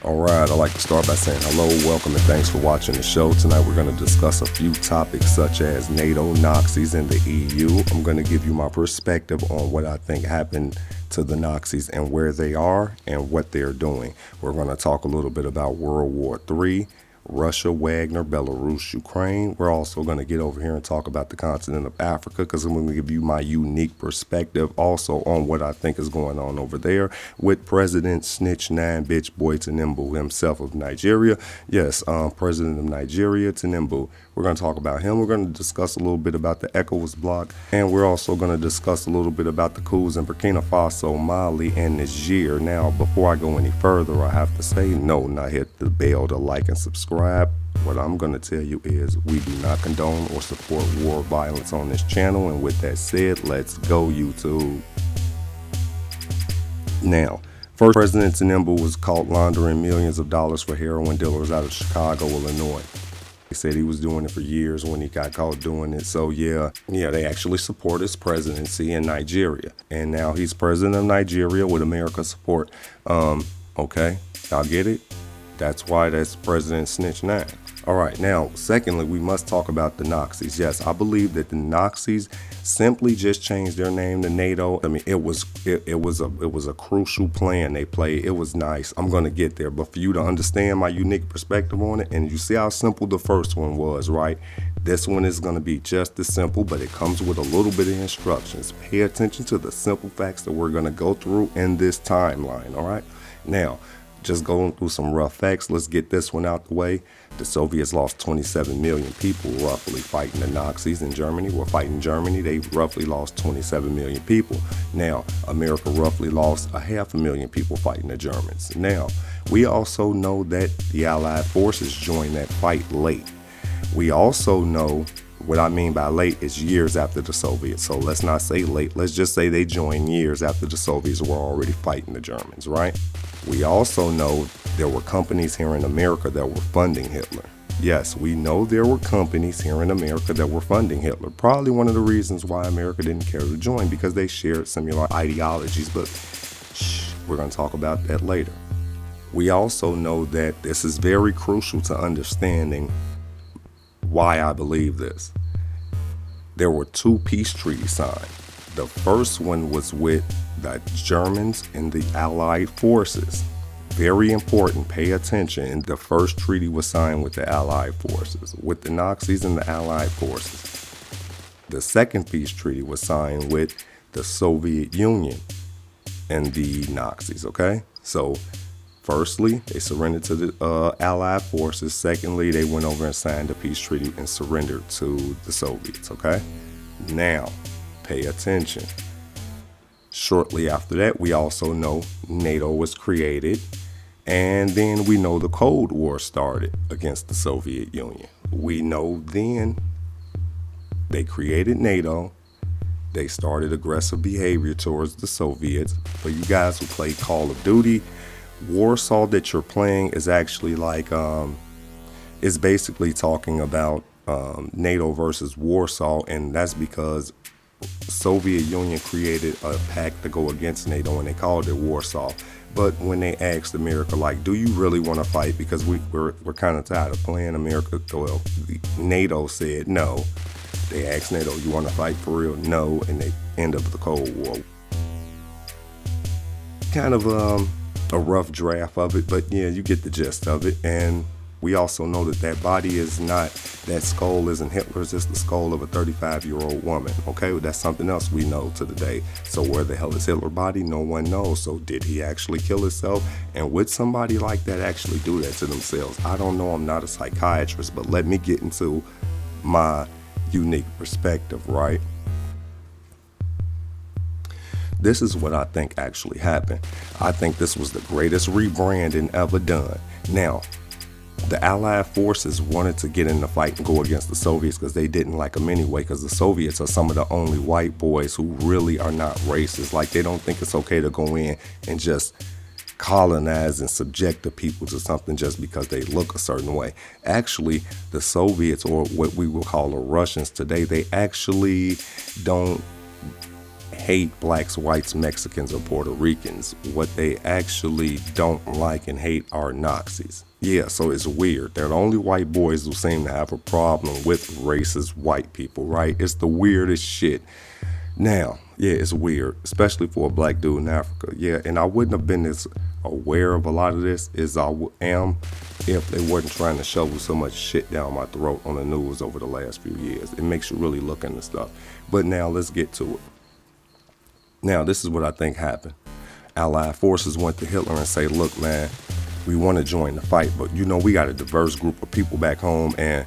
Alright, I'd like to start by saying hello, welcome, and thanks for watching the show. Tonight we're going to discuss a few topics such as NATO, Nazis, and the EU. I'm going to give you my perspective on what I think happened to the Nazis and where they are and what they're doing. We're going to talk a little bit about World War III, Russia, Wagner, Belarus, Ukraine. We're also going to get over here and talk about the continent of Africa because I'm going to give you my unique perspective also on what I think is going on over there with President Snitch 9 Bitch Boy Tinubu himself of Nigeria. Yes, President of Nigeria, Tinubu. We're going to talk about him. We're going to discuss a little bit about the ECOWAS bloc, and we're also going to discuss a little bit about the coups in Burkina Faso, Mali, and Niger. Now, before I go any further, I have to say, no, not hit the bell to like and subscribe. What I'm going to tell you is we do not condone or support war violence on this channel, and with that said, let's go, YouTube. Now, first, President Tinubu was caught laundering millions of dollars for heroin dealers out of Chicago, Illinois. He said he was doing it for years when he got caught doing it. So yeah, they actually support his presidency in Nigeria. And now he's president of Nigeria with America's support. Okay, y'all get it? That's why that's President Snitch 9. All right, now, secondly, we must talk about the Nazis. Yes, I believe that the Nazis simply just changed their name to NATO. I mean, it was a crucial plan they played. It was nice. I'm going to get there. But for you to understand my unique perspective on it, and you see how simple the first one was, right? This one is going to be just as simple, but it comes with a little bit of instructions. Pay attention to the simple facts that we're going to go through in this timeline, all right? Now, just going through some rough facts. Let's get this one out the way. The Soviets lost 27 million people roughly fighting the Nazis in Germany. We're fighting Germany. They roughly lost 27 million people. Now, America roughly lost 500,000 people fighting the Germans. Now, we also know that the Allied forces joined that fight late. We also know what I mean by late is years after the Soviets. So let's not say late. Let's just say they joined years after the Soviets were already fighting the Germans, right? We also know there were companies here in America that were funding Hitler. Yes, we know there were companies here in America that were funding Hitler. Probably one of the reasons why America didn't care to join, because they shared similar ideologies, but we're going to talk about that later. We also know that this is very crucial to understanding why I believe this. There were 2 peace treaties signed. The first one was with the Germans and the Allied forces. Very important, pay attention. And the first treaty was signed with the Allied forces, with the Nazis and the Allied forces. The second peace treaty was signed with the Soviet Union and the Nazis, okay? So, firstly, they surrendered to the Allied forces. Secondly, they went over and signed a peace treaty and surrendered to the Soviets, okay? Now, pay attention. Shortly after that, we also know NATO was created, and then we know the Cold War started against the Soviet Union. We know then they created NATO. They started aggressive behavior towards the Soviets. For you guys who play Call of Duty, Warsaw that you're playing is actually like, it's basically talking about NATO versus Warsaw, and that's because Soviet Union created a pact to go against NATO, and they called it Warsaw. But when they asked America, like, do you really want to fight? Because we're kind of tired of playing America. Well, NATO said no. They asked NATO, you want to fight for real? No, and they end up the Cold War. Kind of a rough draft of it, but yeah, you get the gist of it. And we also know that that body is not, that skull isn't Hitler's, it's the skull of a 35-year-old woman. Okay, well, that's something else we know to the day. So where the hell is Hitler's body? No one knows. So did he actually kill himself? And would somebody like that actually do that to themselves? I don't know, I'm not a psychiatrist, but let me get into my unique perspective, right? This is what I think actually happened. I think this was the greatest rebranding ever done. Now, the Allied forces wanted to get in the fight and go against the Soviets because they didn't like them anyway, because the Soviets are some of the only white boys who really are not racist. Like, they don't think it's okay to go in and just colonize and subject the people to something just because they look a certain way. Actually, the Soviets, or what we will call the Russians today, they actually don't hate blacks, whites, Mexicans, or Puerto Ricans. What they actually don't like and hate are Nazis. Yeah, so it's weird. They're the only white boys who seem to have a problem with racist white people, right? It's the weirdest shit. Now, yeah, it's weird, especially for a black dude in Africa. Yeah, and I wouldn't have been as aware of a lot of this as I am if they weren't trying to shovel so much shit down my throat on the news over the last few years. It makes you really look into stuff. But now let's get to it. Now, this is what I think happened. Allied forces went to Hitler and say, look, man, we want to join the fight, but we got a diverse group of people back home, and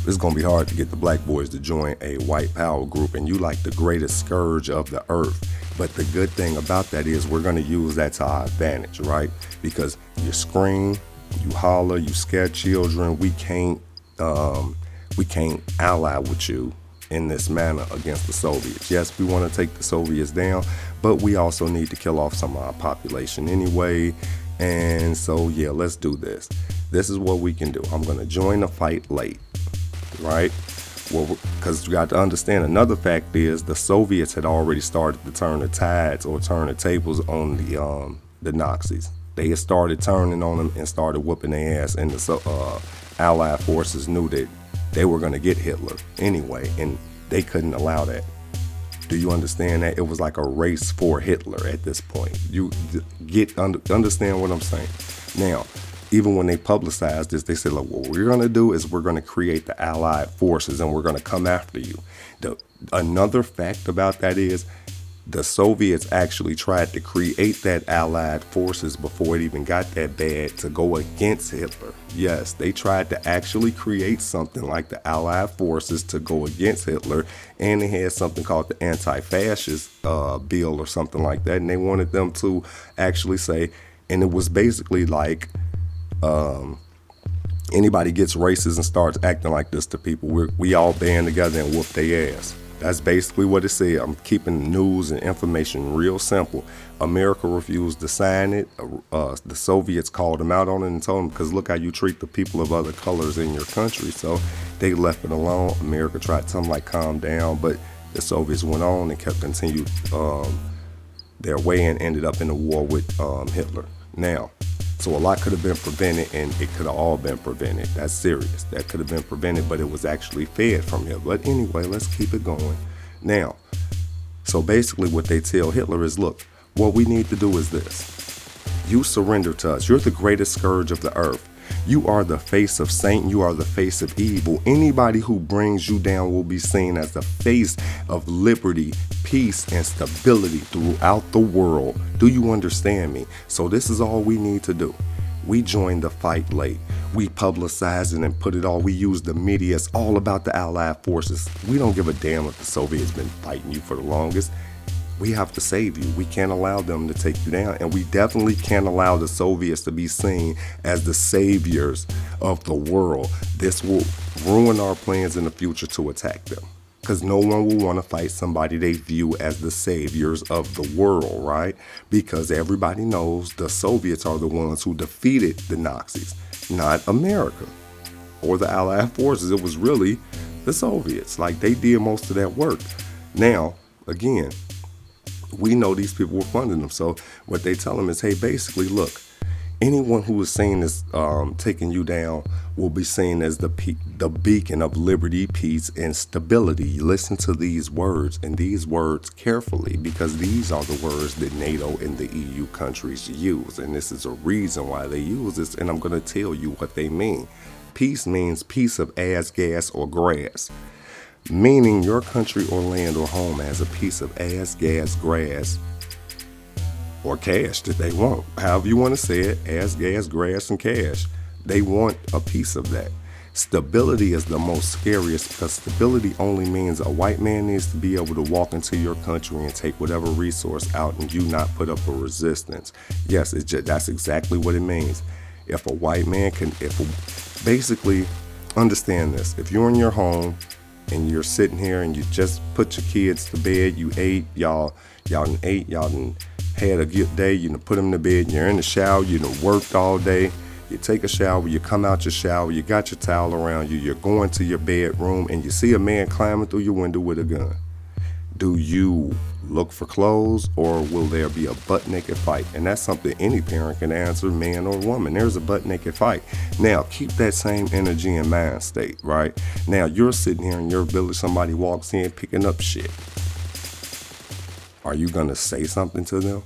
it's going to be hard to get the black boys to join a white power group, and you like the greatest scourge of the earth. But the good thing about that is we're going to use that to our advantage, right? Because you scream, you holler, you scare children. We can't ally with you in this manner against the Soviets. Yes, we want to take the Soviets down, but we also need to kill off some of our population anyway. And so, yeah, let's do this. This is what we can do. I'm going to join the fight late, right? Well, because you got to understand, another fact is the Soviets had already started to turn the tides or turn the tables on the Nazis. They had started turning on them and started whooping their ass, and the Allied forces knew that they were going to get Hitler anyway, and they couldn't allow that. Do you understand that? It was like a race for Hitler at this point. You understand what I'm saying? Now, even when they publicized this, they said, look, what we're going to do is we're going to create the Allied forces and we're going to come after you. Another fact about that is the Soviets actually tried to create that Allied forces before it even got that bad to go against Hitler. Yes, they tried to actually create something like the Allied forces to go against Hitler, and they had something called the anti-fascist bill or something like that, and they wanted them to actually say, and it was basically like, anybody gets racist and starts acting like this to people, we all band together and whoop their ass. That's basically what it said. I'm keeping the news and information real simple. America refused to sign it. The Soviets called them out on it and told them, because look how you treat the people of other colors in your country. So they left it alone. America tried to tell them, like, calm down, but the Soviets went on and kept continued their way and ended up in a war with Hitler. Now, so a lot could have been prevented, and it could have all been prevented. That's serious. That could have been prevented, but it was actually fed from him. But anyway, let's keep it going. Now, so basically what they tell Hitler is, look, what we need to do is this. You surrender to us. You're the greatest scourge of the earth. You are the face of Satan. You are the face of evil. Anybody who brings you down will be seen as the face of liberty, peace, and stability throughout the world. Do you understand me? So this is all we need to do. We joined the fight late. We publicize it and put it all. We use the media. It's all about the Allied forces. We don't give a damn if the Soviets been fighting you for the longest. We have to save you. We can't allow them to take you down. And we definitely can't allow the Soviets to be seen as the saviors of the world. This will ruin our plans in the future to attack them, because no one will want to fight somebody they view as the saviors of the world, right? Because everybody knows the Soviets are the ones who defeated the Nazis, not America or the Allied forces. It was really the Soviets. Like, they did most of that work. Now, again, we know these people were funding them. So what they tell them is, hey, basically, look, anyone who is seen as taking you down will be seen as the beacon of liberty, peace, and stability. Listen to these words, and these words carefully, because these are the words that NATO and the EU countries use. And this is a reason why they use this, and I'm going to tell you what they mean. Peace means piece of ass, gas, or grass. Meaning your country or land or home has a piece of ass, gas, grass, or cash that they want. However you want to say it, ass, gas, grass, and cash. They want a piece of that. Stability is the most scariest, because stability only means a white man needs to be able to walk into your country and take whatever resource out and you not put up a resistance. Yes, that's exactly what it means. If a white man basically, understand this. If you're in your home and you're sitting here and you just put your kids to bed, you ate, y'all done had a good day, you done put them to bed, you're in the shower, you done worked all day, you take a shower, you come out your shower, you got your towel around you, you're going to your bedroom, and you see a man climbing through your window with a gun. Do you look for clothes, or will there be a butt-naked fight? And that's something any parent can answer, man or woman. There's a butt-naked fight. Now, keep that same energy and mind state, right? Now, you're sitting here in your village, somebody walks in picking up shit. Are you going to say something to them?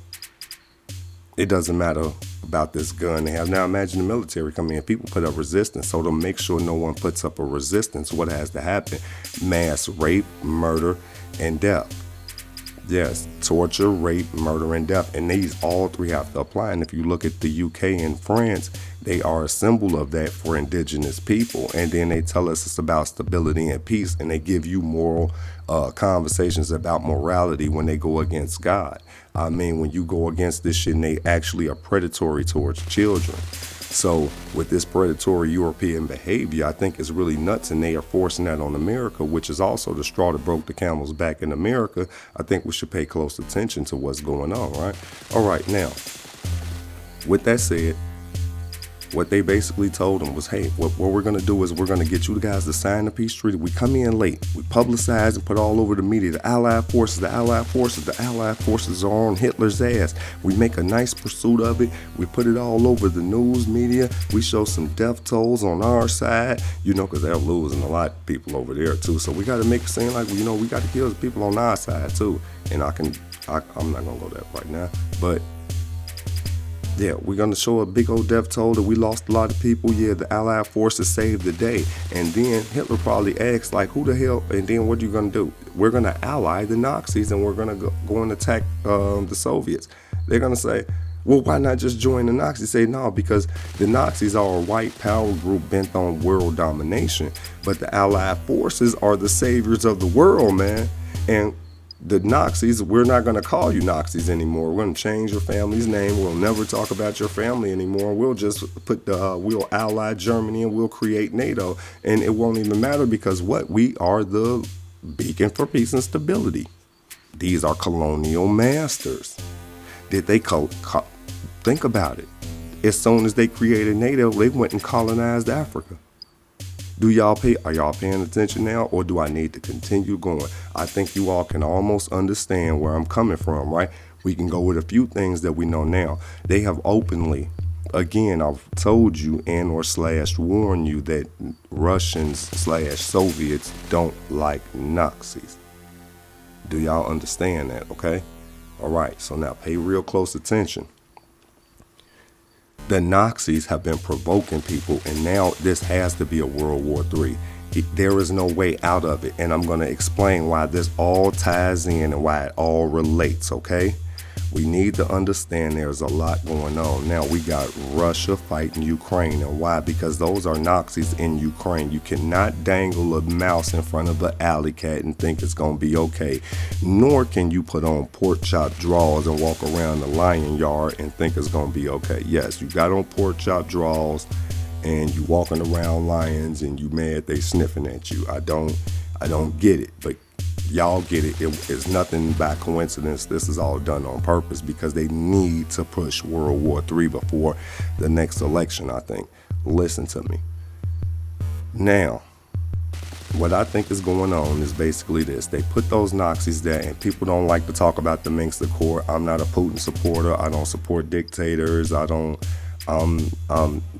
It doesn't matter about this gun they have. Now imagine the military come in, people put up resistance. So to make sure no one puts up a resistance, what has to happen? Mass rape, murder, and death. Yes, torture, rape, murder, and death. And these all three have to apply. And if you look at the UK and France, they are a symbol of that for indigenous people. And then they tell us it's about stability and peace. And they give you moral conversations about morality when they go against God. I mean, when you go against this shit, and they actually are predatory towards children. So with this predatory European behavior, I think it's really nuts, and they are forcing that on America, which is also the straw that broke the camel's back in America. I think we should pay close attention to what's going on, right? All right, now, with that said, what they basically told them was, hey, what we're going to do is we're going to get you guys to sign the peace treaty. We come in late. We publicize and put all over the media. The Allied forces are on Hitler's ass. We make a nice pursuit of it. We put it all over the news media. We show some death tolls on our side, because they're losing a lot of people over there, too. So we got to make it seem like, we got to kill the people on our side, too. And I'm not going to go there right now. But yeah, we're going to show a big old death toll that we lost a lot of people. Yeah, the Allied forces saved the day. And then Hitler probably asked, like, who the hell? And then what are you going to do? We're going to ally the Nazis, and we're going to go and attack the Soviets. They're going to say, well, why not just join the Nazis? Say, no, because the Nazis are a white power group bent on world domination. But the Allied forces are the saviors of the world, man. And the Nazis, we're not going to call you Nazis anymore. We're going to change your family's name. We'll never talk about your family anymore. We'll just we'll ally Germany, and we'll create Nato. And it won't even matter, because we are the beacon for peace and stability. These are colonial masters. Did they think about it? As soon as they created Nato, they went and colonized Africa. Are y'all paying attention now, or do I need to continue going? I think you all can almost understand where I'm coming from, right? We can go with a few things that we know now. They have openly, again, I've told you / warned you that Russians / Soviets don't like Nazis. Do y'all understand that, okay? All right, so now pay real close attention. The Nazis have been provoking people, and now this has to be a World War III. There is no way out of it, and I'm going to explain why this all ties in and why it all relates, okay? We need to understand there's a lot going on. Now, we got Russia fighting Ukraine, and why? Because those are Nazis in Ukraine. You cannot dangle a mouse in front of an alley cat and think it's going to be okay, nor can you put on pork chop drawers and walk around the lion yard and think it's going to be okay. Yes, you got on pork chop drawers and you walking around lions and you mad they sniffing at you. I don't get it, but y'all get it. It's nothing by coincidence. This is all done on purpose, because they need to push World War III before the next election, I think. Listen to me. Now, what I think is going on is basically this. They put those Nazis there, and people don't like to talk about the Minsk Accord. I'm not a Putin supporter. I don't support dictators. No, I'm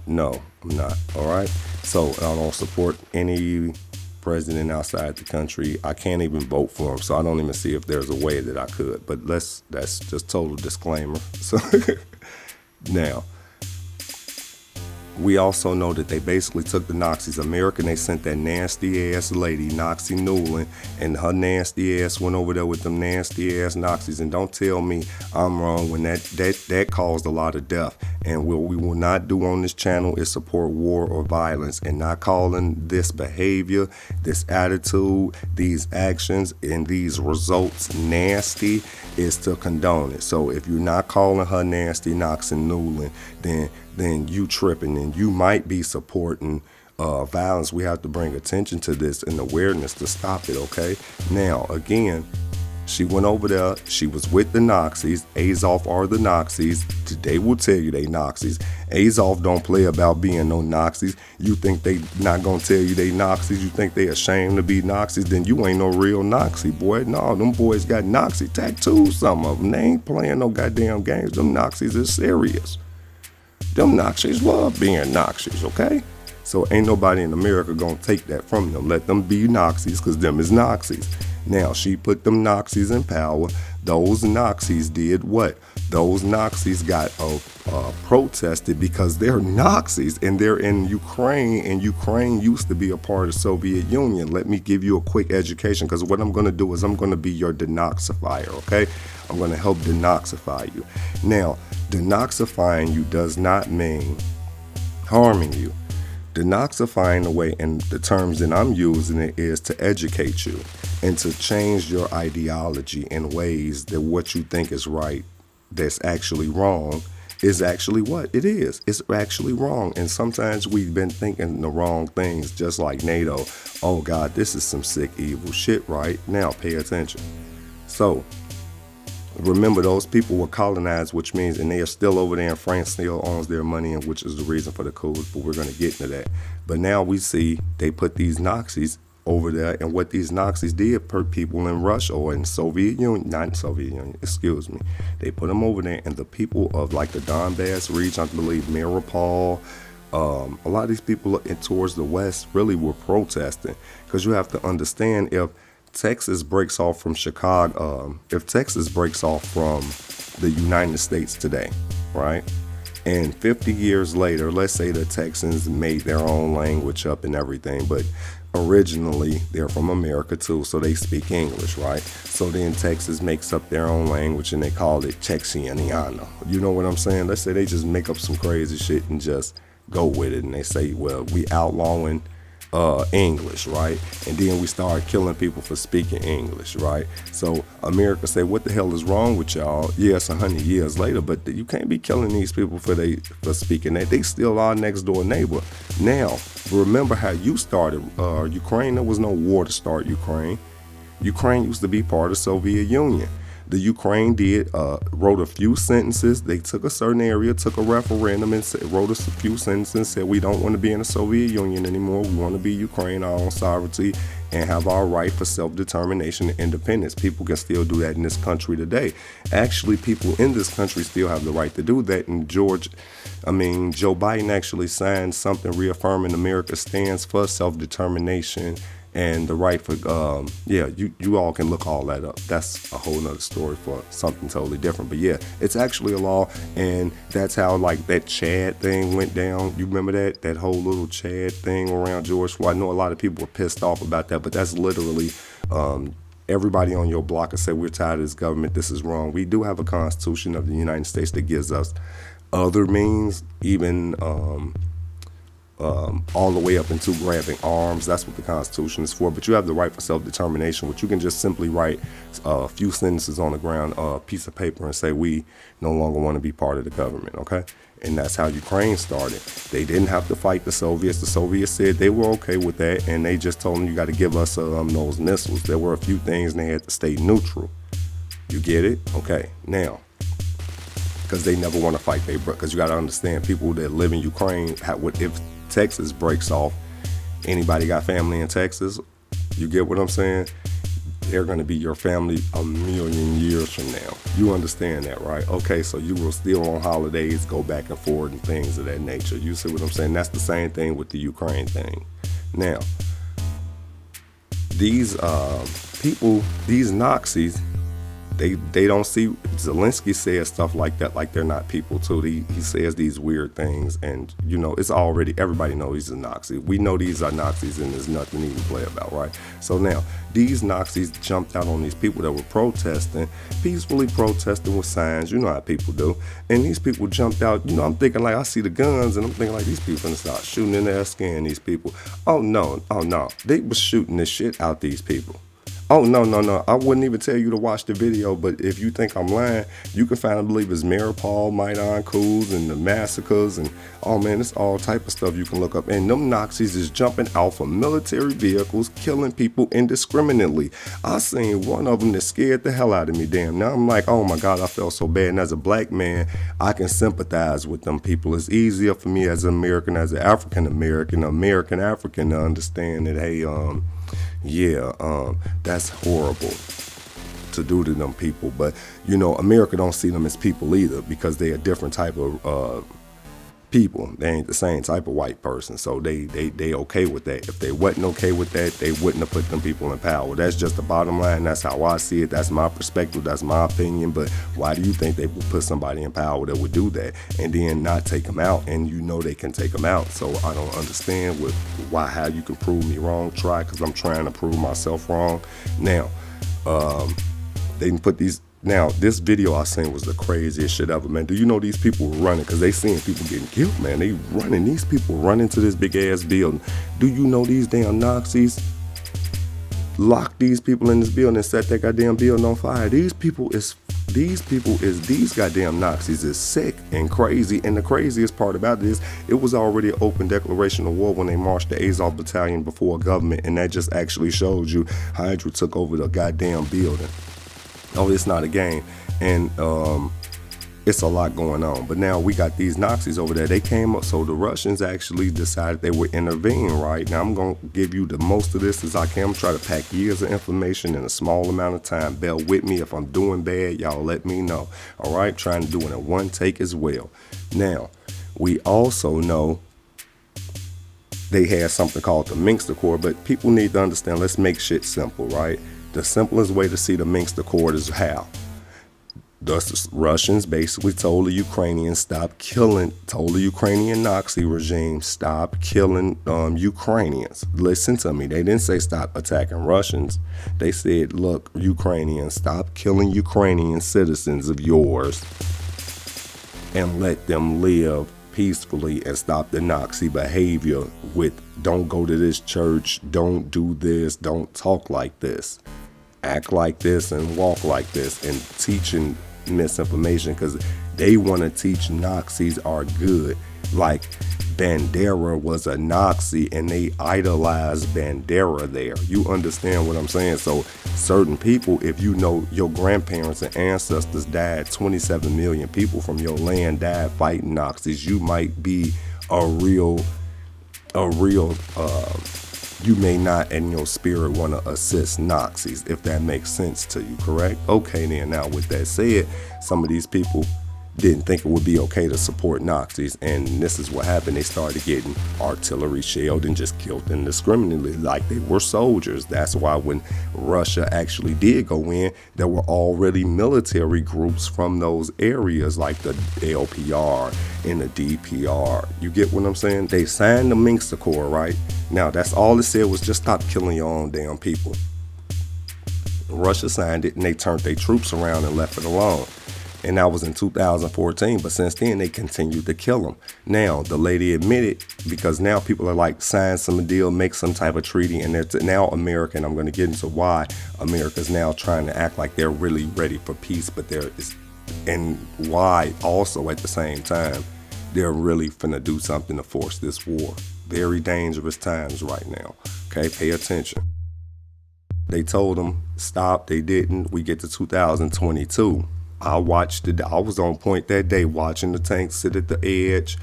not. All right? So I don't support any president outside the country. I can't even vote for him, so I don't even see if there's a way that I could. But that's just total disclaimer. So now, we also know that they basically took the Nazis America, and they sent that nasty ass lady, Nazi Newland, and her nasty ass went over there with them nasty ass Nazis. And don't tell me I'm wrong when that caused a lot of death. And what we will not do on this channel is support war or violence, and not calling this behavior, this attitude, these actions, and these results nasty is to condone it. So if you're not calling her nasty, Nazi Newland, then you tripping, and you might be supporting violence. We have to bring attention to this and awareness to stop it, okay? Now, again, She went over there. She was with the Nazis. Azov are the Nazis. They will tell you they Nazis. Azov don't play about being no Nazis. You think they not gonna tell you they Nazis? You think they ashamed to be Nazis? Then you ain't no real Nazi, boy. No, them boys got Nazi tattoos, some of them. They ain't playing no goddamn games. Them Nazis is serious. Them Nazis love being Nazis, okay? So ain't nobody in America gonna take that from them. Let them be Nazis, because them is Nazis. Now, she put them Nazis in power. Those Nazis did what? Those Nazis got protested because they're Nazis and they're in Ukraine, and Ukraine used to be a part of the Soviet Union. Let me give you a quick education, because what I'm going to do is I'm going to be your denazifier, okay? I'm going to help denazify you. Now, denazifying you does not mean harming you. Denazifying the way, and the terms that I'm using it, is to educate you and to change your ideology in ways that what you think is right, that's actually wrong, is actually what it is. It's actually wrong. And sometimes we've been thinking the wrong things, just like Nato. Oh God, this is some sick, evil shit, right? Now pay attention. So remember, those people were colonized, which means, and they are still over there, and France still owns their money, and which is the reason for the coups, but we're going to get into that. But now we see they put these Nazis over there, and what these Nazis did per people in Russia or in Soviet Union, not Soviet Union, excuse me, they put them over there, and the people of like the Donbass region, I believe Mariupol, a lot of these people towards the west really were protesting, because you have to understand, if Texas breaks off from Chicago, if Texas breaks off from the United States today, right? And 50 years later, let's say the Texans made their own language up and everything, but originally they're from America too, so they speak English, right? So then Texas makes up their own language and they call it Texianiana. You know what I'm saying? Let's say they just make up some crazy shit and just go with it, and they say, well, we outlawing English, right? And then we start killing people for speaking English, right? So America say, what the hell is wrong with y'all? Yes, 100 years later, but you can't be killing these people for speaking that. They still our next door neighbor. Now, remember how you started Ukraine. There was no war to start Ukraine. Ukraine used to be part of the Soviet Union. The Ukraine wrote a few sentences. They took a certain area, took a referendum, and wrote a few sentences, said we don't want to be in the Soviet Union anymore. We want to be Ukraine, our own sovereignty, and have our right for self-determination and independence. People can still do that in this country today. Actually, people in this country still have the right to do that. And Joe Biden actually signed something reaffirming America stands for self-determination and the right for, you all can look all that up. That's a whole nother story for something totally different. But yeah, it's actually a law, and that's how like that Chad thing went down. You remember that whole little Chad thing around George Floyd? I know a lot of people were pissed off about that, but that's literally everybody on your block will say, we're tired of this government, this is wrong. We do have a Constitution of the United States that gives us other means, even all the way up into grabbing arms. That's what the Constitution is for. But you have the right for self-determination, which you can just simply write a few sentences on the ground, a piece of paper, and say, we no longer want to be part of the government, okay? And that's how Ukraine started. They didn't have to fight the Soviets. The Soviets said they were okay with that, and they just told them, you got to give us those missiles. There were a few things, and they had to stay neutral. You get it? Okay, now, because they never want to fight, because you got to understand, people that live in Ukraine, if Texas breaks off, anybody got family in Texas, you get what I'm saying? They're going to be your family a million years from now. You understand that, right? Okay, so you will still on holidays go back and forth and things of that nature. You see what I'm saying? That's the same thing with the Ukraine thing. Now, these people, these Nazis, they don't see. Zelensky says stuff like that, like they're not people too. He says these weird things, and it's already, everybody knows he's a Nazi. We know these are Nazis, and there's nothing to even play about, right? So now these Nazis jumped out on these people that were protesting, peacefully protesting with signs. You know how people do. And these people jumped out. I'm thinking like, I see the guns, and I'm thinking like, these people gonna start shooting in their skin. These people. Oh no, they was shooting the shit out these people. Oh, no, no, no. I wouldn't even tell you to watch the video, but if you think I'm lying, you can find, I believe it's Maripol, Maidan coups, and the massacres, and oh man, it's all type of stuff you can look up. And them Nazis is jumping out from military vehicles, killing people indiscriminately. I seen one of them that scared the hell out of me, damn. Now I'm like, oh my God, I felt so bad. And as a black man, I can sympathize with them people. It's easier for me as an American, as an African American, American African to understand that, hey, that's horrible to do to them people. But you know, America don't see them as people either, because they a different type of people. They ain't the same type of white person, so they okay with that. If they wasn't okay with that, they wouldn't have put them people in power. That's just the bottom line. That's how I see it. That's my perspective. That's my opinion. But why do you think they would put somebody in power that would do that and then not take them out? And you know they can take them out. So I don't understand how you can prove me wrong. Try, because I'm trying to prove myself wrong. Now, they can put these. Now, this video I seen was the craziest shit ever, man. Do you know these people were running? Because they seeing people getting killed, man. They running. These people running to this big-ass building. Do you know these damn Nazis locked these people in this building and set that goddamn building on fire? These goddamn Nazis is sick and crazy. And the craziest part about it is it was already an open declaration of war when they marched the Azov battalion before government. And that just actually showed you Hydra took over the goddamn building. Oh, it's not a game. And it's a lot going on. But now we got these Nazis over there. They came up, so the Russians actually decided they would intervene, right? Now I'm going to give you the most of this as I can. I'm trying to pack years of information in a small amount of time. Bear with me. If I'm doing bad, y'all let me know. All right? Trying to do it in one take as well. Now, we also know they had something called the Minsk Accord, but people need to understand, let's make shit simple, right? The simplest way to see the Minsk Accord is how the Russians basically told the Ukrainians told the Ukrainian Nazi regime, stop killing Ukrainians. Listen to me. They didn't say stop attacking Russians. They said, look, Ukrainians, stop killing Ukrainian citizens of yours and let them live peacefully, and stop the Nazi behavior with don't go to this church, don't do this, don't talk like this, act like this and walk like this, and teaching misinformation, because they want to teach Nazis are good. Like Bandera was a Nazi and they idolized Bandera there. You understand what I'm saying? So certain people, if you know your grandparents and ancestors died, 27 million people from your land died fighting Nazis, you might be you may not in your spirit want to assist Nazis, if that makes sense to you, correct? Okay, then, now with that said, some of these people didn't think it would be okay to support Nazis, and this is what happened. They started getting artillery shelled and just killed indiscriminately like they were soldiers. That's why when Russia actually did go in, there were already military groups from those areas like the LPR and the DPR. You get what I'm saying? They signed the Minsk Accord, right? Now, that's all it said was just stop killing your own damn people. Russia signed it and they turned their troops around and left it alone. And that was in 2014, but since then they continued to kill them. Now, the lady admitted, because now people are like, sign some deal, make some type of treaty, and it's now America, and I'm going to get into why America's now trying to act like they're really ready for peace, but and why also at the same time they're really finna do something to force this war. Very dangerous times right now. Okay, pay attention. They told them stop, they didn't. We get to 2022. I watched it. I was on point that day watching the tanks sit at the edge.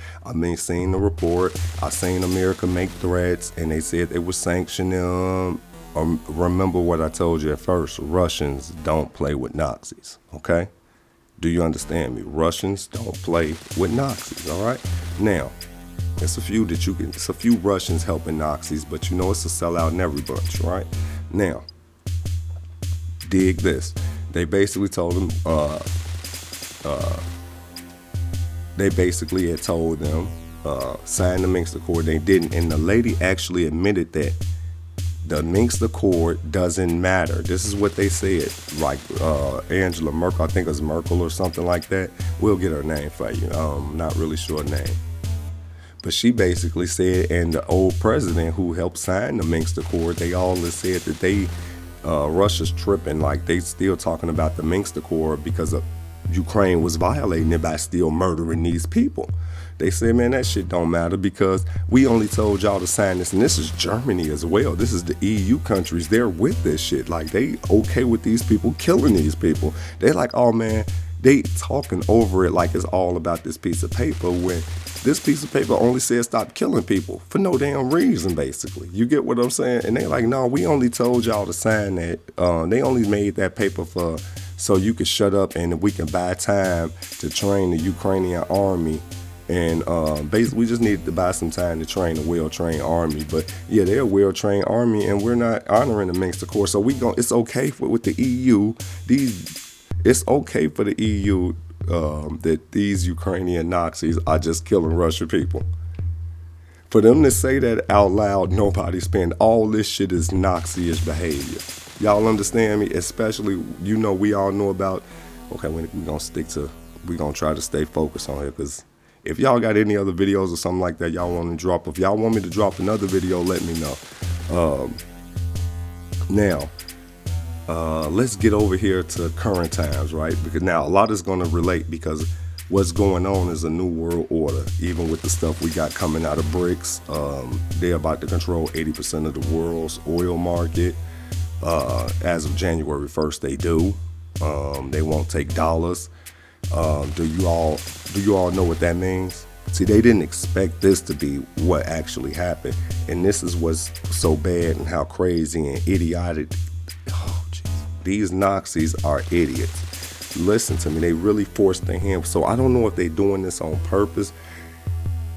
Seeing the report. I seen America make threats, and they said they would sanction them. Remember what I told you at first. Russians don't play with Nazis, okay? Do you understand me? Russians don't play with Nazis, all right? Now, it's a few Russians helping Nazis, but you know it's a sellout in every bunch, right? Now, dig this. They basically told them, they basically had told them, sign the Minsk Accord. They didn't. And the lady actually admitted that the Minsk Accord doesn't matter. This is what they said. Like Angela Merkel, I think it was Merkel or something like that. We'll get her name for you. Not really sure her name. But she basically said, and the old president who helped sign the Minsk Accord, they all said that they Russia's tripping. Like, they still talking about the Minsk Accord because of Ukraine was violating it by still murdering these people. They say, man, that shit don't matter because we only told y'all to sign this. And this is Germany as well. This is the EU countries. They're with this shit. Like, they okay with these people killing these people. They're like, oh, man, they talking over it like it's all about this piece of paper when this piece of paper only says stop killing people for no damn reason, basically. You get what I'm saying? And they like, no, we only told y'all to sign that. They only made that paper for so you could shut up and we can buy time to train the Ukrainian army. And basically, we just needed to buy some time to train a well-trained army. But yeah, they're a well-trained army, and we're not honoring the Minsk Accord. So it's okay with the EU. It's okay for the EU that these Ukrainian Nazis are just killing Russian people. For them to say that out loud, nobody's paying. All this shit is Nazi-ish behavior. Y'all understand me? Especially, we all know about. Okay, we're gonna try to stay focused on here because. If y'all got any other videos or something like that y'all want to drop, if y'all want me to drop another video, let me know. Now, let's get over here to current times, right? Because now a lot is going to relate because what's going on is a new world order. Even with the stuff we got coming out of BRICS, they're about to control 80% of the world's oil market. As of January 1st, they do. They won't take dollars. Do you all know what that means? See, they didn't expect this to be what actually happened. And this is what's so bad and how crazy and idiotic. Oh, geez. These Nazis are idiots. Listen to me. They really forced their hand. So I don't know if they're doing this on purpose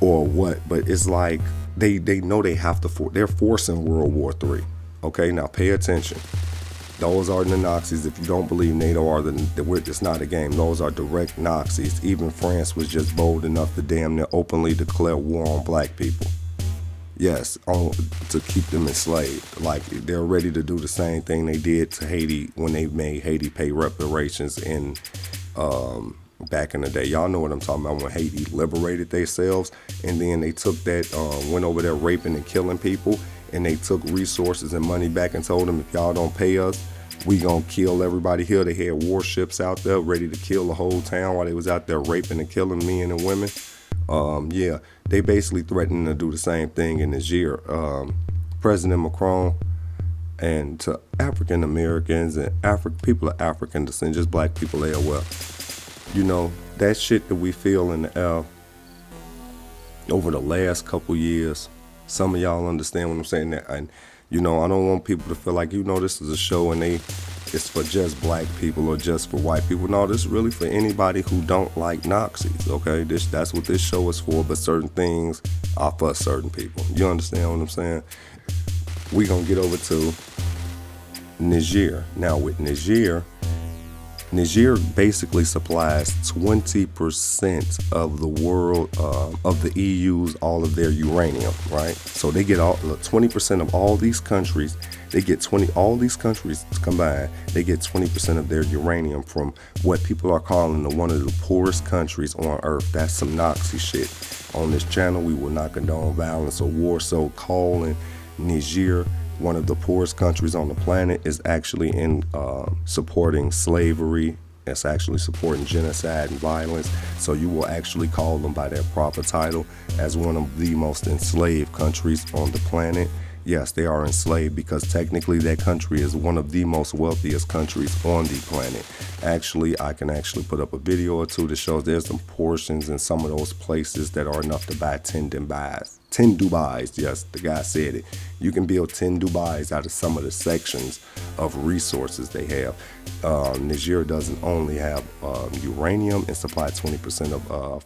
or what, but it's like they know they have to. They're forcing World War III. Okay, now pay attention. Those are the Nazis. If you don't believe NATO it's not a game. Those are direct Nazis. Even France was just bold enough to damn near openly declare war on black people. Yes, to keep them enslaved. Like, they're ready to do the same thing they did to Haiti when they made Haiti pay reparations in back in the day. Y'all know what I'm talking about, when Haiti liberated themselves and then they took that, went over there raping and killing people. And they took resources and money back and told them, if y'all don't pay us, we gonna kill everybody here. They had warships out there ready to kill the whole town while they was out there raping and killing men and women. Yeah, they basically threatened to do the same thing in Niger. President Macron and to African Americans and people of African descent, just black people there, well, that shit that we feel in the air over the last couple years. Some of y'all understand what I'm saying. That, and I don't want people to feel like this is a show and it's for just black people or just for white people. No, this is really for anybody who don't like Nazis. Okay, that's what this show is for. But certain things are for certain people. You understand what I'm saying? We gonna get over to Niger now. With Niger basically supplies 20% of the world, of the EU's, all of their uranium, right? So they get 20% of all these countries. They get all these countries combined, they get 20% of their uranium from what people are calling one of the poorest countries on earth. That's some Nazi shit. On this channel, we will not condone violence or war. So calling Niger one of the poorest countries on the planet is actually in supporting slavery. It's actually supporting genocide and violence. So you will actually call them by their proper title as one of the most enslaved countries on the planet. Yes, they are enslaved because technically that country is one of the most wealthiest countries on the planet. Actually, I can actually put up a video or two that shows there's some portions in some of those places that are enough to buy 10 Dubais. 10 Dubais, yes, the guy said it. You can build 10 Dubais out of some of the sections of resources they have. Niger doesn't only have uranium and supply 20% of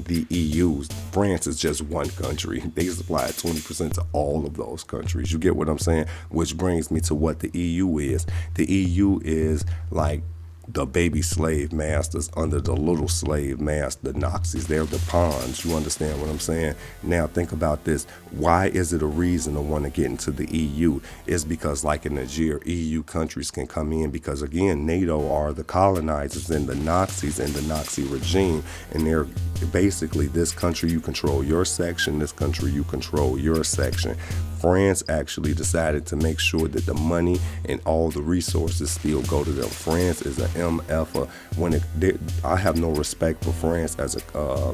the EU's. France is just one country. They supply 20% to all of those countries. You get what I'm saying? Which brings me to what the EU is. The EU is like the baby slave masters under the little slave master, the Nazis. They're the pawns. You understand what I'm saying? Now think about this. Why is it a reason to want to get into the EU? It's because like in Niger, EU countries can come in because, again, NATO are the colonizers and the Nazis and the Nazi regime. And they're basically, this country, you control your section. This country, you control your section. France actually decided to make sure that the money and all the resources still go to them. France is a MF. I have no respect for France as a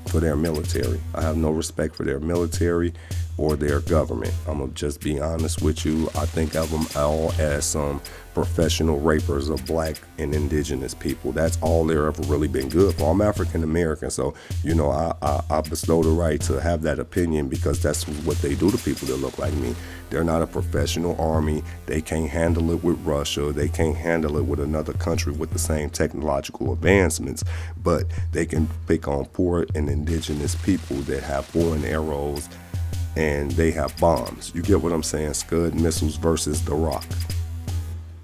for their military. I have no respect for their military or their government. I'm gonna just be honest with you. I think of them all as some professional rapers of black and indigenous people. That's all they're ever really been good for. I'm African American, so you know I bestow the right to have that opinion because that's what they do to people that look like me. They're not a professional army. They can't handle it with Russia. They can't handle it with another country with the same technological advancements, but they can pick on poor and indigenous people that have bow and arrows and they have bombs. You get what I'm saying? Scud missiles versus the Rock.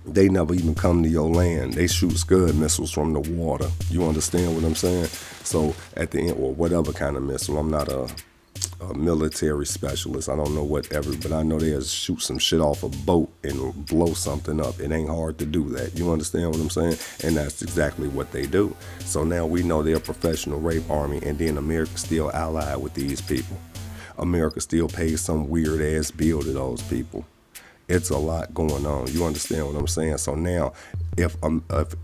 They never even come to your land. They shoot Scud missiles from the water. You understand what I'm saying? So at the end, or whatever kind of missile, I'm not a military specialist. I don't know whatever, but I know they'll shoot some shit off a boat and blow something up. It ain't hard to do that. You understand what I'm saying? And that's exactly what they do. So now we know they're a professional rape army, and then America's still allied with these people. America still pays some weird ass bill to those people. It's a lot going on. You understand what I'm saying? So now, if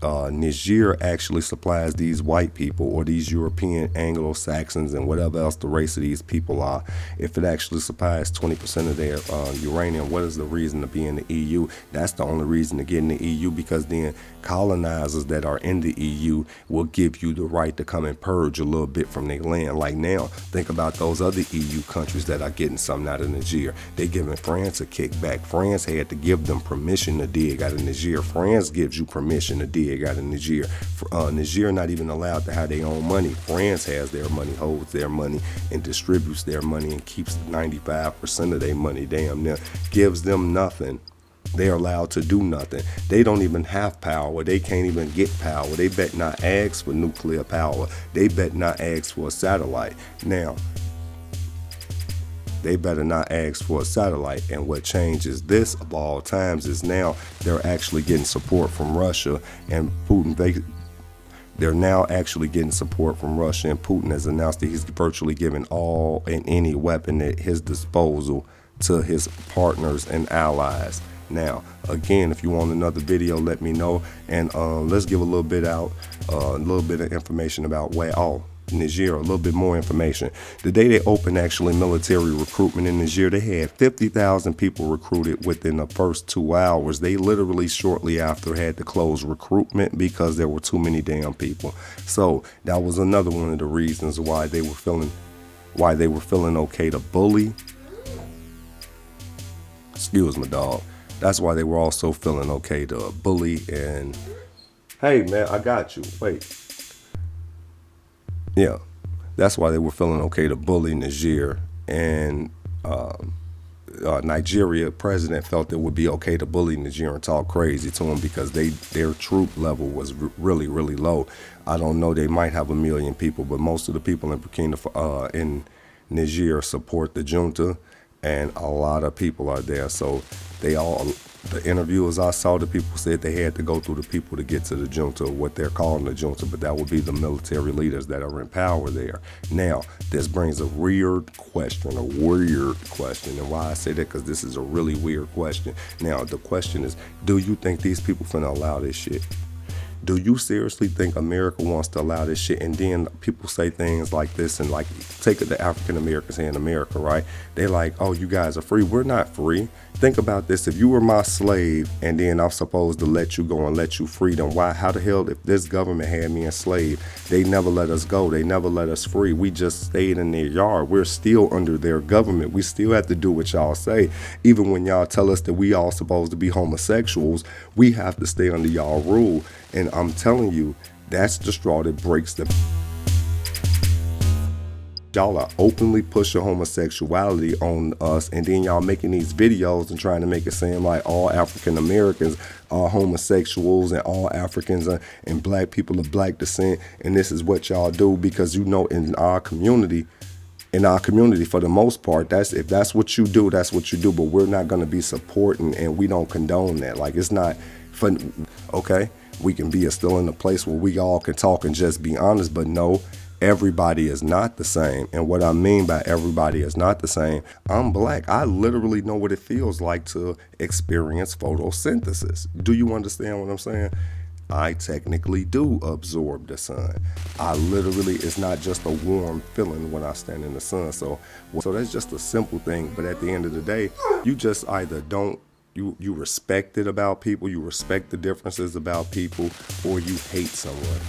Niger actually supplies these white people or these European Anglo-Saxons and whatever else the race of these people are, if it actually supplies 20% of their uranium, what is the reason to be in the EU? That's the only reason to get in the EU, because then colonizers that are in the EU will give you the right to come and purge a little bit from their land. Like now, think about those other EU countries that are getting something out of Niger. They're giving France a kickback. France had to give them permission to dig out of Niger. France gives you permission to dig out of Niger. Niger not even allowed to have their own money. France has their money, holds their money, and distributes their money and keeps 95% of their money. Damn near gives them nothing. They're allowed to do nothing. They don't even have power. They can't even get power. They bet not ask for nuclear power. They bet not ask for a satellite. Now, they better not ask for a satellite. And what changes this of all times is now they're actually getting support from Russia and Putin. They're now actually getting support from Russia, and Putin has announced that he's virtually giving all and any weapon at his disposal to his partners and allies. Now, again, if you want another video, let me know, and let's give a little bit out, a little bit of information about Niger, a little bit more information. The day they opened actually military recruitment in Niger, they had 50,000 people recruited within the first 2 hours. They literally shortly after had to close recruitment because there were too many damn people. So that was another one of the reasons why they were feeling okay to bully. Excuse me, dog. That's why they were also feeling okay to bully and, hey man, I got you. Wait. Yeah, that's why they were feeling okay to bully Niger, and Nigeria president felt it would be okay to bully Niger and talk crazy to him because their troop level was really, really low. I don't know, they might have 1 million people, but most of the people in Niger support the junta, and a lot of people are there. So the interviewers I saw, the people said they had to go through the people to get to the junta, what they're calling the junta, but that would be the military leaders that are in power there. Now, this brings a weird question, and why I say that, because this is a really weird question. Now, the question is, do you think these people finna allow this shit? Do you seriously think America wants to allow this shit? And then people say things like this, and like, take it to African Americans here in America, right? They like, oh, you guys are free. We're not free. Think about this. If you were my slave and then I'm supposed to let you go and let you free, then why, how the hell, if this government had me enslaved, they never let us go. They never let us free. We just stayed in their yard. We're still under their government. We still have to do what y'all say. Even when y'all tell us that we all supposed to be homosexuals, we have to stay under y'all rule. And I'm telling you, that's the straw that breaks the... Y'all are openly pushing homosexuality on us, and then y'all making these videos and trying to make it seem like all African Americans are homosexuals and all Africans and black people of black descent, and this is what y'all do because, you know, in our community for the most part, if that's what you do, that's what you do, but we're not going to be supporting, and we don't condone that. Like, it's not fun. Okay, we can be still in a place where we all can talk and just be honest, but no, everybody is not the same. And what I mean by everybody is not the same, I'm black. I literally know what it feels like to experience photosynthesis. Do you understand what I'm saying? I technically do absorb the sun. I literally, it's not just a warm feeling when I stand in the sun. So that's just a simple thing. But at the end of the day, you just either don't, you respect it about people, you respect the differences about people, or you hate someone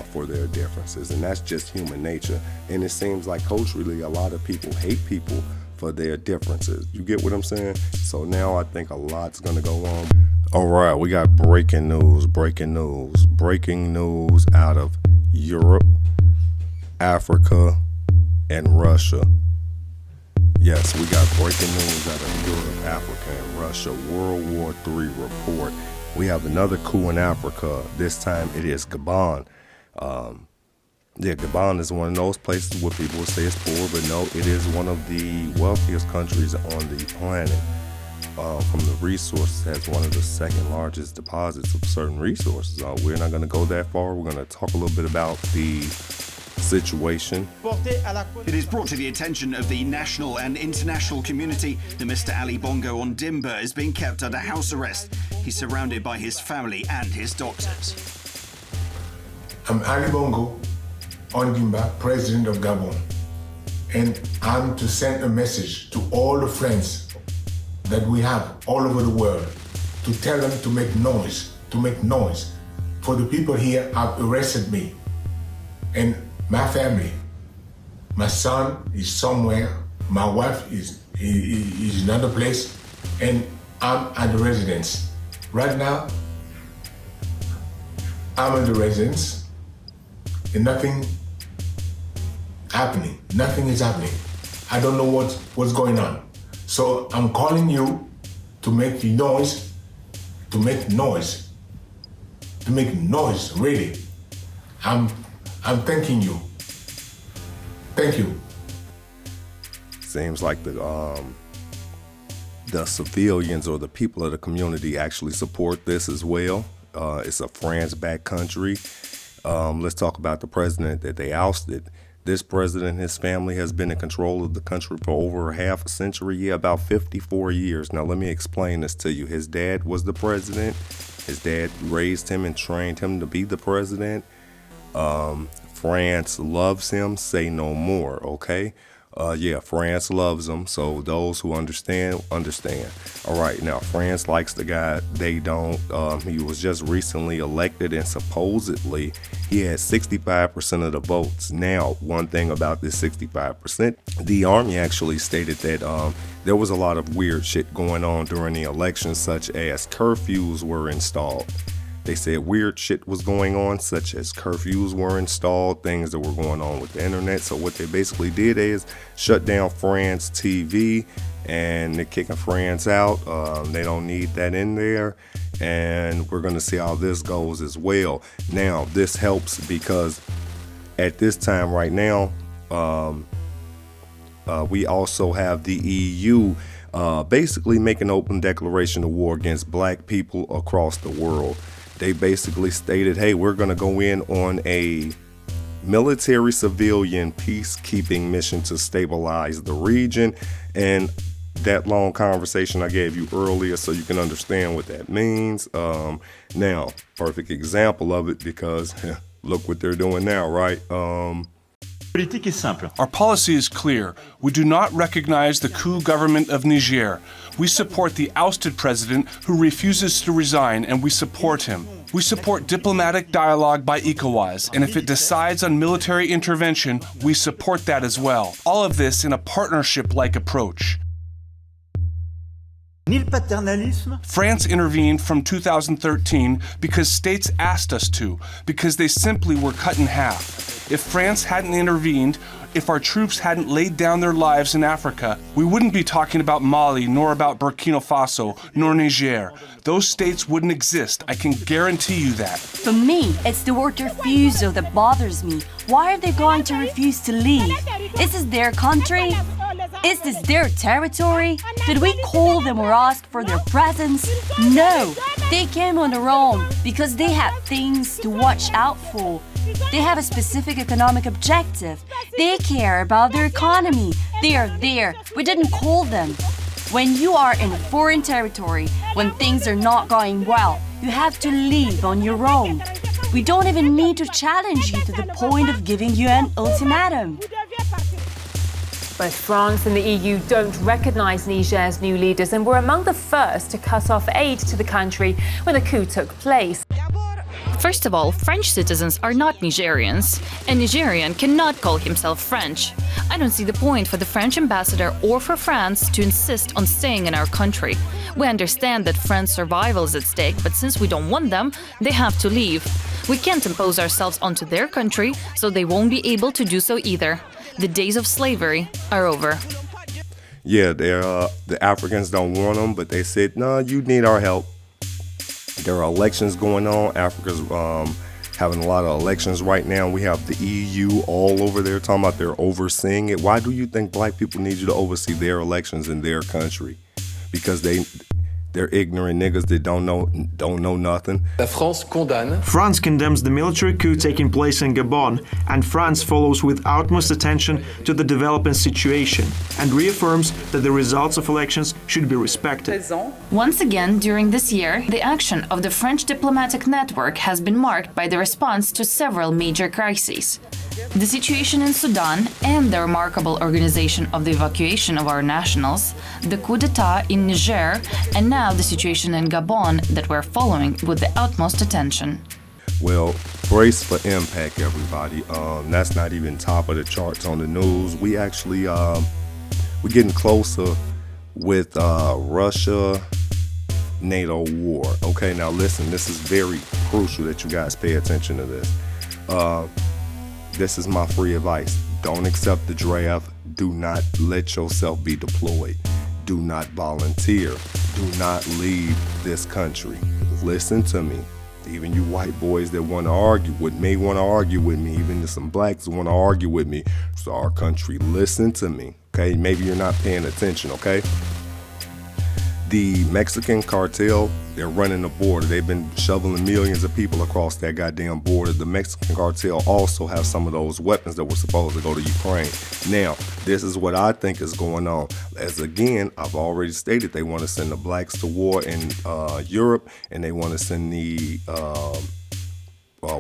for their differences. And that's just human nature. And it seems like culturally, a lot of people hate people for their differences. You get what I'm saying? So now I think a lot's gonna go on. All right, we got breaking news out of Europe, Africa, and Russia. Yes, we got breaking news out of Europe, Africa, and Russia. World War III report. We have another coup in Africa. This time it is Gabon. Gabon is one of those places where people say it's poor, but no, it is one of the wealthiest countries on the planet. From the resources, has one of the second largest deposits of certain resources. We're not going to go that far. We're going to talk a little bit about the situation. It is brought to the attention of the national and international community that Mr. Ali Bongo Ondimba is being kept under house arrest. He's surrounded by his family and his doctors. I'm Ali Bongo Ondimba, President of Gabon, and I'm to send a message to all the friends that we have all over the world to tell them to make noise, For the people here have arrested me and my family. My son is somewhere, my wife is in another place, and I'm at the residence. Right now, I'm at the residence and nothing is happening. I don't know what's going on. So I'm calling you to make noise, really. I'm thanking you. Thank you. Seems like the civilians or the people of the community actually support this as well. It's a France-backed country. Let's talk about the president that they ousted. This president and his family has been in control of the country for over half a century, about 54 years. Now, let me explain this to you. His dad was the president. His dad raised him and trained him to be the president. France loves him, say no more, okay? France loves him, so those who understand. All right, now, France likes the guy, they don't. He was just recently elected, and supposedly he had 65% of the votes. Now, one thing about this 65%, the army actually stated that there was a lot of weird shit going on during the election, such as curfews were installed. They said weird shit was going on, such as curfews were installed, things that were going on with the internet. So what they basically did is shut down France TV, and they're kicking France out. They don't need that in there. And we're going to see how this goes as well. Now, this helps because at this time right now, we also have the EU basically making an open declaration of war against black people across the world. They basically stated, hey, we're going to go in on a military civilian peacekeeping mission to stabilize the region. And that long conversation I gave you earlier, so you can understand what that means. Now, perfect example of it, because look what they're doing now, right? Our policy is clear. We do not recognize the coup government of Niger. We support the ousted president who refuses to resign, and we support him. We support diplomatic dialogue by ECOWAS, and if it decides on military intervention, we support that as well. All of this in a partnership-like approach. France intervened from 2013 because states asked us to, because they simply were cut in half. If France hadn't intervened, if our troops hadn't laid down their lives in Africa, we wouldn't be talking about Mali, nor about Burkina Faso, nor Niger. Those states wouldn't exist. I can guarantee you that. For me, it's the word refusal that bothers me. Why are they going to refuse to leave? Is this their country? Is this their territory? Did we call them or ask for their presence? No, they came on their own because they had things to watch out for. They have a specific economic objective. They care about their economy. They are there. We didn't call them. When you are in foreign territory, when things are not going well, you have to leave on your own. We don't even need to challenge you to the point of giving you an ultimatum. Both France and the EU don't recognize Niger's new leaders and were among the first to cut off aid to the country when the coup took place. First of all, French citizens are not Nigerians. A Nigerian cannot call himself French. I don't see the point for the French ambassador or for France to insist on staying in our country. We understand that France's survival is at stake, but since we don't want them, they have to leave. We can't impose ourselves onto their country, so they won't be able to do so either. The days of slavery are over. Yeah, the Africans don't want them, but they said, no, you need our help. There are elections going on. Africa's having a lot of elections right now. We have the EU all over there talking about they're overseeing it. Why do you think black people need you to oversee their elections in their country? Because they're ignorant niggas that don't know nothing. France condemns the military coup taking place in Gabon, and France follows with utmost attention to the developing situation and reaffirms that the results of elections should be respected. Once again, during this year, the action of the French diplomatic network has been marked by the response to several major crises. The situation in Sudan and the remarkable organization of the evacuation of our nationals, the coup d'etat in Niger, and now the situation in Gabon that we're following with the utmost attention. Well, brace for impact, everybody. That's not even top of the charts on the news. We actually, we're getting closer with Russia, Nato war. Okay, now listen, this is very crucial that you guys pay attention to this. This is my free advice. Don't accept the draft. Do not let yourself be deployed. Do not volunteer. Do not leave this country. Listen to me. Even you white boys that want to argue with me, even some blacks want to argue with me. It's our country. Listen to me, okay? Maybe you're not paying attention, okay? The Mexican cartel, they're running the border. They've been shoveling millions of people across that goddamn border. The Mexican cartel also have some of those weapons that were supposed to go to Ukraine. Now, this is what I think is going on. As again, I've already stated they want to send the blacks to war in Europe, and they want to send the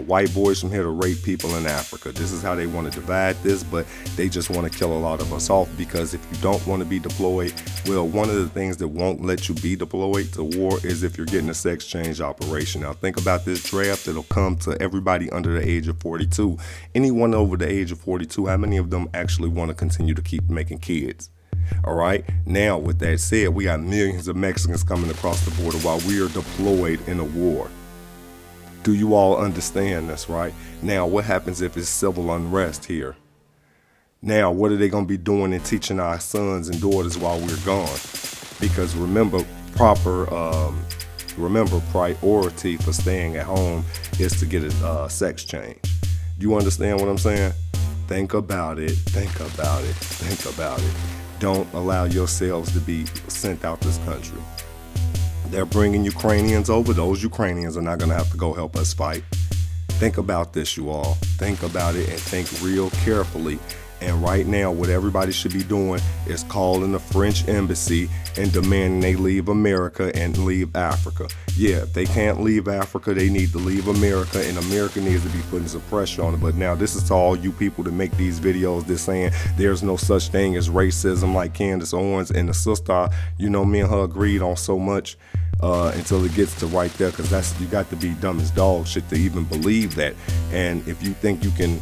white boys from here to rape people in Africa. This is how they want to divide this, but they just want to kill a lot of us off, because if you don't want to be deployed, well, one of the things that won't let you be deployed to war is if you're getting a sex change operation. Now think about this draft. It'll come to everybody under the age of 42. Anyone over the age of 42, how many of them actually want to continue to keep making kids? All right. Now, with that said, we got millions of Mexicans coming across the border while we are deployed in a war. Do you all understand this, right? Now, what happens if it's civil unrest here? Now, what are they going to be doing and teaching our sons and daughters while we're gone? Because remember, priority for staying at home is to get a sex change. Do you understand what I'm saying? Think about it. Think about it. Think about it. Don't allow yourselves to be sent out this country. They're bringing Ukrainians over. Those Ukrainians are not going to have to go help us fight. Think about this, you all. Think about it and think real carefully. And right now, what everybody should be doing is calling the French embassy and demanding they leave America and leave Africa. Yeah, if they can't leave Africa, they need to leave America, and America needs to be putting some pressure on it. But now, this is to all you people that make these videos that's saying there's no such thing as racism, like Candace Owens and the sister. You know, me and her agreed on so much until it gets to right there, because you got to be dumb as dog shit to even believe that. And if you think you can...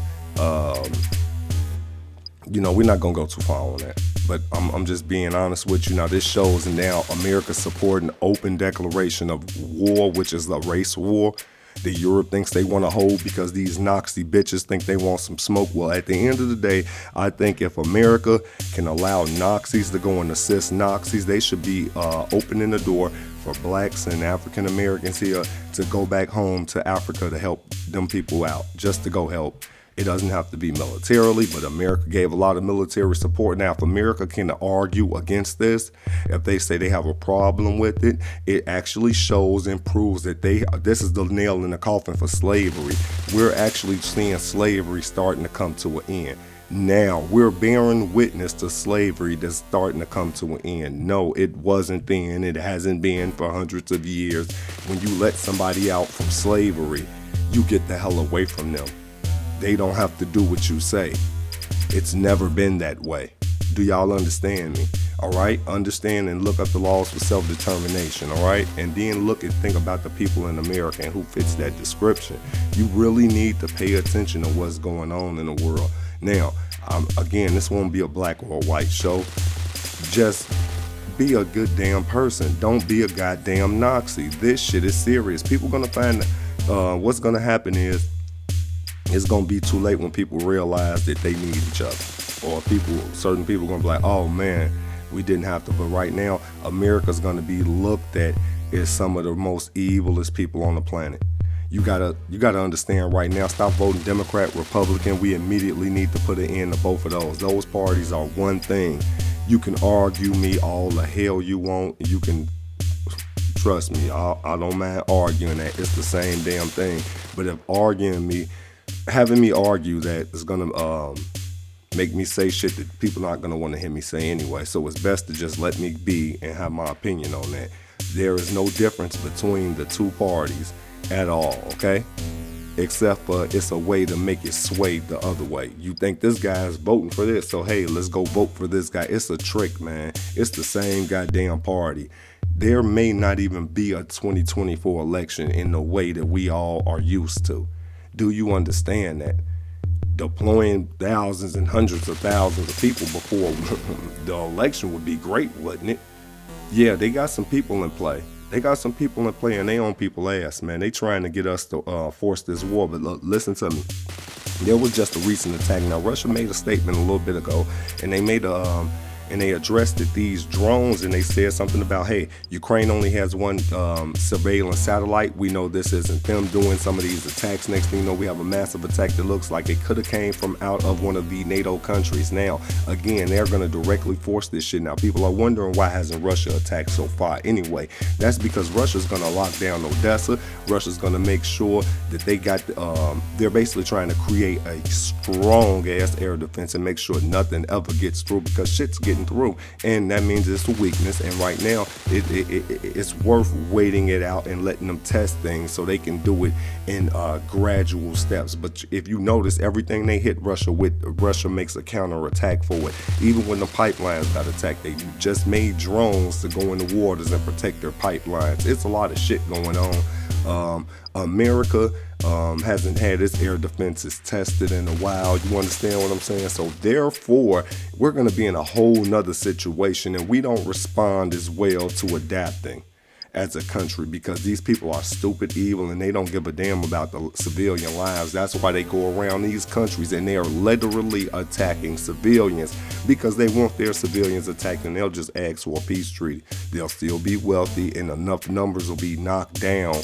you know, we're not going to go too far on that. But I'm just being honest with you. Now, this shows now America supporting open declaration of war, which is a race war that Europe thinks they want to hold because these Nazi bitches think they want some smoke. Well, at the end of the day, I think if America can allow Nazis to go and assist Nazis, they should be opening the door for blacks and African Americans here to go back home to Africa to help them people out, just to go help. It doesn't have to be militarily, but America gave a lot of military support. Now, if America can argue against this, if they say they have a problem with it, it actually shows and proves that this is the nail in the coffin for slavery. We're actually seeing slavery starting to come to an end. Now, we're bearing witness to slavery that's starting to come to an end. No, it wasn't then. It hasn't been for hundreds of years. When you let somebody out from slavery, you get the hell away from them. They don't have to do what you say. It's never been that way. Do y'all understand me? All right? Understand and look up the laws for self-determination, all right? And then look and think about the people in America and who fits that description. You really need to pay attention to what's going on in the world. Now, again, this won't be a black or a white show. Just be a good damn person. Don't be a goddamn Nazi. This shit is serious. People gonna find what's gonna happen is it's gonna be too late when people realize that they need each other. Or certain people gonna be like, oh man, we didn't have to. But right now, America's gonna be looked at as some of the most evilest people on the planet. You gotta understand right now, stop voting Democrat, Republican. We immediately need to put an end to both of those. Those parties are one thing. You can argue me all the hell you want. You can, trust me, I don't mind arguing that. It's the same damn thing. But if having me argue that is gonna make me say shit that people not gonna want to hear me say anyway. So it's best to just let me be and have my opinion on that. There is no difference between the two parties at all, okay? Except for it's a way to make it sway the other way. You think this guy is voting for this, so hey, let's go vote for this guy. It's a trick, man. It's the same goddamn party. There may not even be a 2024 election in the way that we all are used to. Do you understand that? Deploying thousands and hundreds of thousands of people before the election would be great, wouldn't it? Yeah, they got some people in play. They got some people in play and they on people's ass, man. They trying to get us to force this war. But look, listen to me. There was just a recent attack. Now, Russia made a statement a little bit ago, and they made and they addressed it, these drones, and they said something about, hey, Ukraine only has one surveillance satellite. We know this isn't them doing some of these attacks. Next thing you know, we have a massive attack that looks like it could have came from out of one of the NATO countries. Now, again, they're going to directly force this shit. Now, people are wondering why hasn't Russia attacked so far anyway. That's because Russia's going to lock down Odessa. Russia's going to make sure that they got, they're basically trying to create a strong-ass air defense and make sure nothing ever gets through, because shit's getting through, and that means it's a weakness. And right now it's worth waiting it out and letting them test things so they can do it in gradual steps. But if you notice, everything they hit Russia with, Russia makes a counterattack for it. Even when the pipelines got attacked, they just made drones to go in the waters and protect their pipelines. It's a lot of shit going on. America hasn't had its air defenses tested in a while. You understand what I'm saying? So therefore, we're going to be in a whole nother situation, and we don't respond as well to adapting as a country, because these people are stupid, evil, and they don't give a damn about the civilian lives. That's why they go around these countries and they are literally attacking civilians, because they want their civilians attacked, and they'll just ask for a peace treaty. They'll still be wealthy, and enough numbers will be knocked down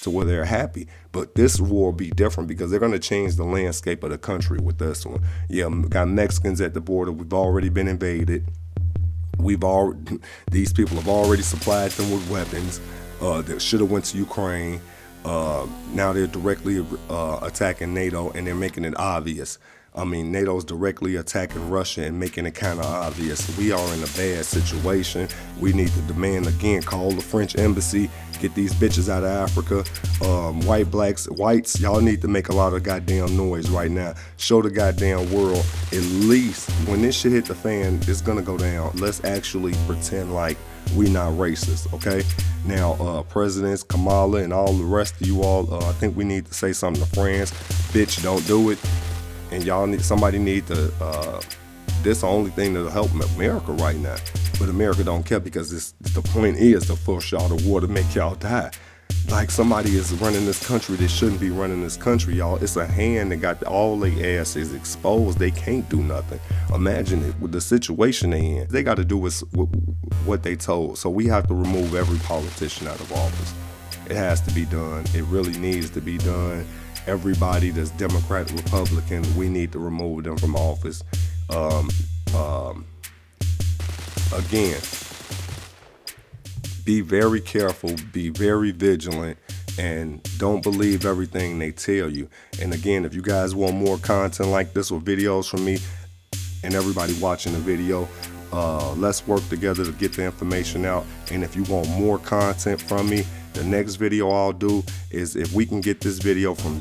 to where they're happy. But this war will be different, because they're going to change the landscape of the country with this one. Yeah, got Mexicans at the border. We've already been invaded. These people have already supplied them with weapons that should have went to Ukraine. Now they're directly attacking NATO, and they're making it obvious. I mean, NATO's directly attacking Russia and making it kind of obvious. We are in a bad situation. We need to demand, again, call the French embassy, get these bitches out of Africa. Whites, y'all need to make a lot of goddamn noise right now. Show the goddamn world, at least when this shit hit the fan, it's gonna go down. Let's actually pretend like we not racist, okay? Now, presidents, Kamala, and all the rest of you all, I think we need to say something to France. Bitch, don't do it. And somebody need to, this the only thing that'll help America right now. But America don't care, because the point is to force y'all to war to make y'all die. Like, somebody is running this country that shouldn't be running this country, y'all. It's a hand that got all their asses exposed. They can't do nothing. Imagine it with the situation they in. They got to do with what they told. So we have to remove every politician out of office. It has to be done. It really needs to be done. everybody that's Democrat, Republican, we need to remove them from office. Again, be very careful, be very vigilant, and don't believe everything they tell you. And again, if you guys want more content like this or videos from me and everybody watching the video, let's work together to get the information out. And if you want more content from me, the next video I'll do is if we can get this video from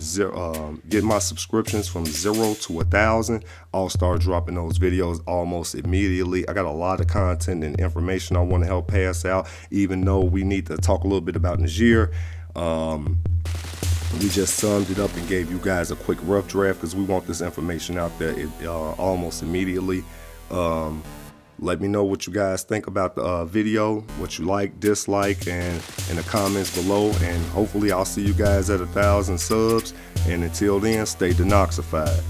get my subscriptions from 0 to 1,000, I'll start dropping those videos almost immediately. I got a lot of content and information I want to help pass out, even though we need to talk a little bit about Niger. We just summed it up and gave you guys a quick rough draft because we want this information out there almost immediately. Let me know what you guys think about the video, what you like, dislike, and in the comments below. And hopefully I'll see you guys at 1,000 subs. And until then, stay denoxified.